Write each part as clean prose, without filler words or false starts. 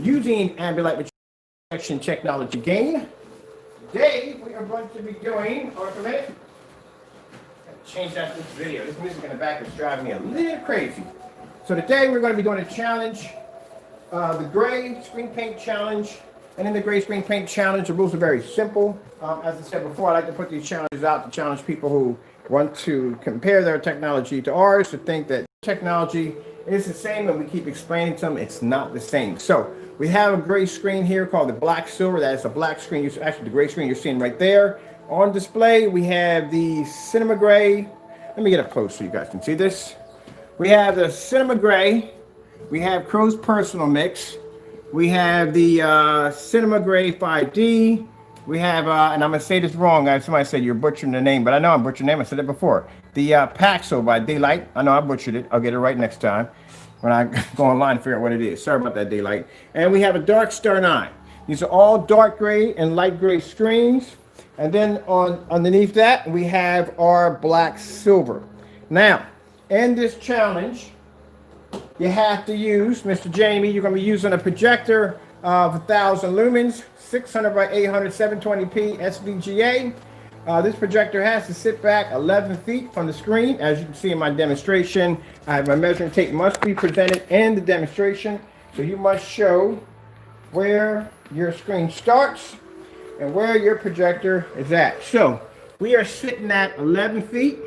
using ambient projection technology gain. Today we are going to be doing, hold on a minute, change that to this video. This music in the back is driving me a little crazy. So today we're going to be doing a challenge, the gray screen paint challenge. And in the gray screen paint challenge, the rules are very simple. As I said before, I like to put these challenges out to challenge people who want to compare their technology to ours, to think that technology is the same, and we keep explaining to them it's not the same. So we have a gray screen here called the black silver. That is a black screen. Actually, the gray screen you're seeing right there. On display, we have the cinema gray. Let me get up close so you guys can see this. We have the cinema gray. We have Crow's Personal Mix. We have the cinema gray 5D. We have, and I'm going to say this wrong. Somebody said you're butchering the name, but I know I'm butchering the name. I said it before. The Paxo by Daylight. I know I butchered it. I'll get it right next time when I go online and figure out what it is. Sorry about that, Daylight. And we have a Dark Star 9. These are all dark gray and light gray screens. And then underneath that, we have our black silver. Now, in this challenge, you have to use, Mr. Jamie, you're going to be using a projector of 1,000 lumens, 600 by 800, 720p SVGA. This projector has to sit back 11 feet from the screen. As you can see in my demonstration, I have my measuring tape must be presented in the demonstration. So you must show where your screen starts and where your projector is at. So we are sitting at 11 feet.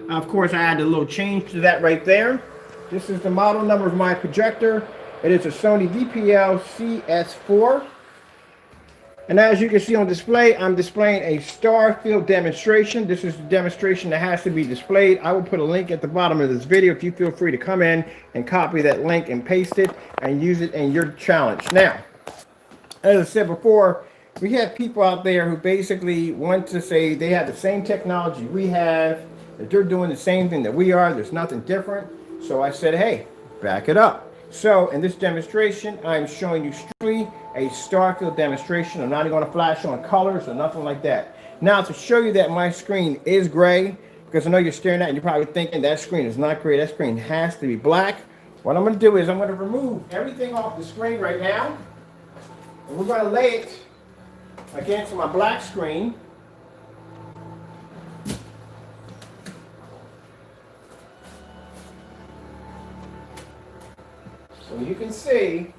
Of course, I added a little change to that right there. This is the model number of my projector. It is a Sony VPL CS4. And as you can see on display, I'm displaying a star field demonstration. This is the demonstration that has to be displayed. I will put a link at the bottom of this video if you feel free to come in and copy that link and paste it and use it in your challenge. Now, as I said before, we have people out there who basically want to say they have the same technology we have, that they're doing the same thing that we are. There's nothing different. So I said, hey, back it up. So in this demonstration, I'm showing you strictly a star field demonstration. I'm not even going to flash on colors or nothing like that. Now, to show you that my screen is gray, because I know you're staring at it and you're probably thinking that screen is not gray. That screen has to be black. What I'm going to do is I'm going to remove everything off the screen right now. And we're going to lay it against my black screen. So you can see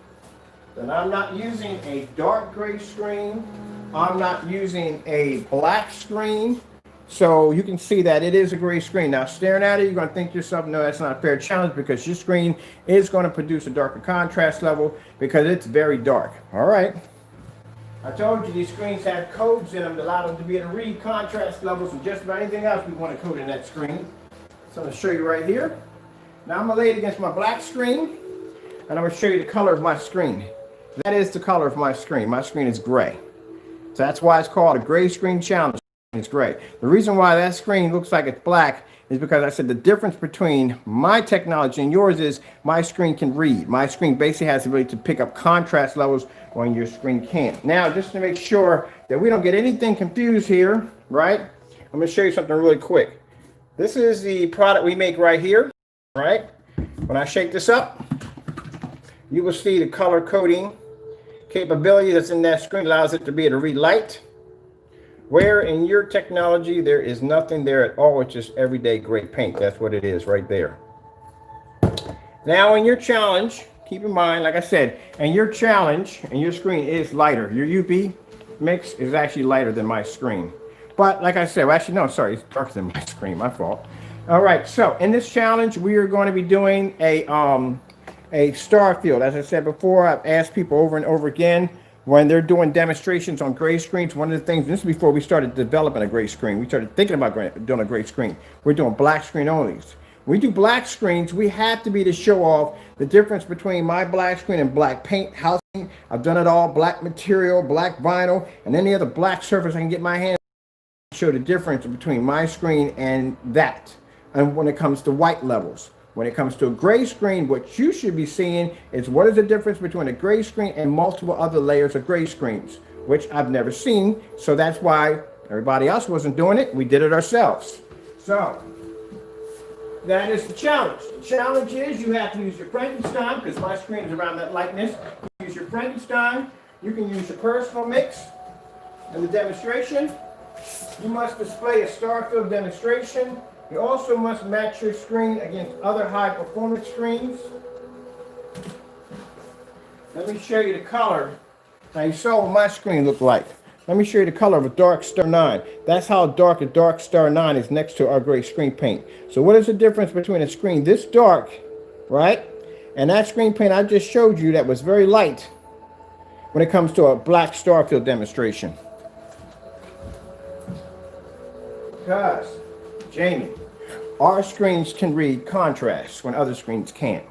that I'm not using a dark gray screen. I'm not using a black screen. So you can see that it is a gray screen. Now, staring at it, you're going to think to yourself, no, that's not a fair challenge, because your screen is going to produce a darker contrast level because it's very dark. All right. I told you these screens have codes in them that allow them to be able to read contrast levels and just about anything else we want to code in that screen. So I'm going to show you right here. Now I'm going to lay it against my black screen. And I'm going to show you the color of my screen. That is the color of my screen. My screen is gray. So that's why it's called a gray screen challenge. It's gray. The reason why that screen looks like it's black is because I said the difference between my technology and yours is my screen can read. My screen basically has the ability to pick up contrast levels when your screen can't. Now, just to make sure that we don't get anything confused here, right? I'm going to show you something really quick. This is the product we make right here, right? When I shake this up, you will see the color coding capability that's in that screen allows it to be able to read light. Where in your technology, there is nothing there at all. It's just everyday gray paint. That's what it is right there. Now in your challenge, keep in mind, like I said, and your challenge and your screen is lighter. Your UV mix is actually lighter than my screen. But like I said, well, actually, no, sorry, it's darker than my screen, my fault. All right, so in this challenge, we are going to be doing a star field. As I said before, I've asked people over and over again when they're doing demonstrations on gray screens. One of the things, this is before we started developing a gray screen, we started thinking about doing a gray screen. We're doing black screen only. When we do black screens, we have to be to show off the difference between my black screen and black paint housing. I've done it all, black material, black vinyl, and any other black surface I can get my hands on to show the difference between my screen and that. And when it comes to white levels. When it comes to a gray screen, what you should be seeing is what is the difference between a gray screen and multiple other layers of gray screens, which I've never seen. So that's why everybody else wasn't doing it. We did it ourselves. So that is the challenge. The challenge is you have to use your Frankenstein, because my screen is around that lightness. Use your Frankenstein, you can use your personal mix in the demonstration. You must display a star-filled demonstration. You also must match your screen against other high-performance screens. Let me show you the color. Now you saw what my screen looked like. Let me show you the color of a Dark Star 9. That's how dark a Dark Star 9 is next to our gray screen paint. So what is the difference between a screen this dark, right, and that screen paint I just showed you that was very light when it comes to a black star-filled demonstration? Because, Jamie, our screens can read contrast when other screens can't.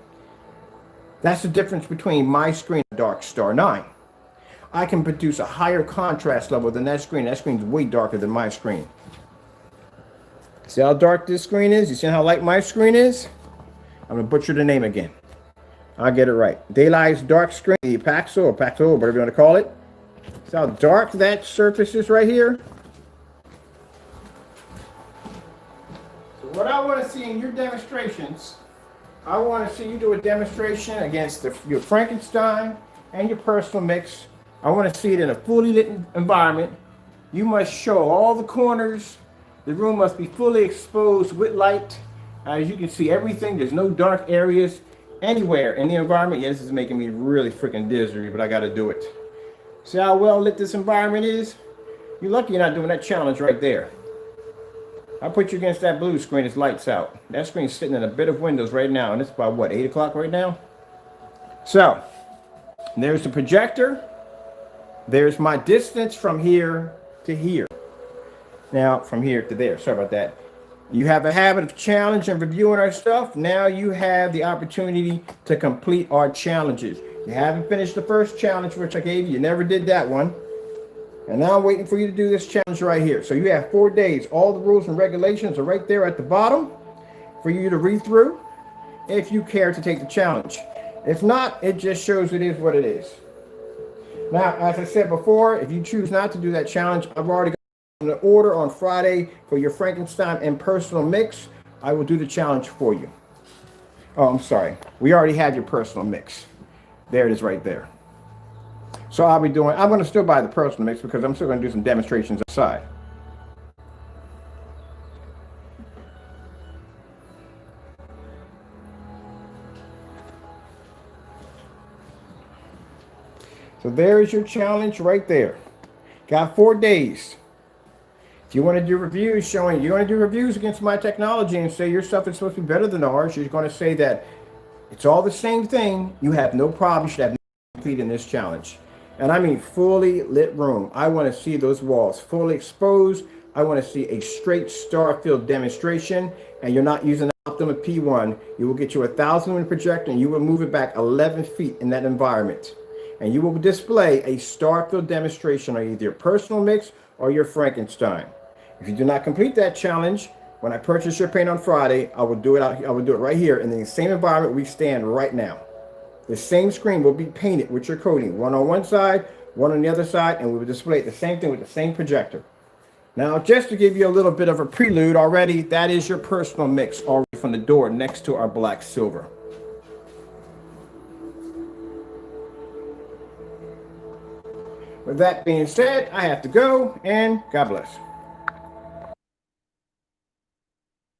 That's the difference between my screen and Dark Star 9. I can produce a higher contrast level than that screen. That screen's way darker than my screen. See how dark this screen is? You see how light my screen is? I'm going to butcher the name again. I'll get it right. Daylight's dark screen, the Paxo or Paxo, whatever you want to call it. See how dark that surface is right here? So what I want to see in your demonstrations, I want to see you do a demonstration against your Frankenstein and your personal mix. I want to see it in a fully lit environment. You must show all the corners. The room must be fully exposed with light. As you can see everything, there's no dark areas anywhere in the environment. Yeah, this is making me really freaking dizzy, but I got to do it. See how well lit this environment is? You're lucky you're not doing that challenge right there. I put you against that blue screen, it's lights out. That screen's sitting in a bit of windows right now, and it's about, what, 8 o'clock right now? So, there's the projector. There's my distance from here to here. Now, from here to there. Sorry about that. You have a habit of challenge and reviewing our stuff. Now you have the opportunity to complete our challenges. You haven't finished the first challenge, which I gave you. You never did that one. And now I'm waiting for you to do this challenge right here. So you have 4 days. All the rules and regulations are right there at the bottom for you to read through if you care to take the challenge. If not, it just shows it is what it is. Now, as I said before, if you choose not to do that challenge, I've already got an order on Friday for your Frankenstein and personal mix. I will do the challenge for you. Oh, I'm sorry. We already have your personal mix. There it is right there. So I'm going to still buy the personal mix because I'm still going to do some demonstrations outside. So there is your challenge right there. Got 4 days. If you want to do reviews you want to do reviews against my technology and say your stuff is supposed to be better than ours, you're going to say that it's all the same thing. You have no problem. You should have no complete in this challenge. And I mean fully lit room. I want to see those walls fully exposed. I want to see a straight star-filled demonstration. And you're not using Optima P1. You will get you 1,000 lumen projector and you will move it back 11 feet in that environment. And you will display a star-filled demonstration on either your personal mix or your Frankenstein. If you do not complete that challenge, when I purchase your paint on Friday, I will do it right here in the same environment we stand right now. The same screen will be painted with your coating, one on one side, one on the other side, and we will display the same thing with the same projector. Now, just to give you a little bit of a prelude already, that is your personal mix already from the door next to our black silver. With that being said, I have to go, and God bless.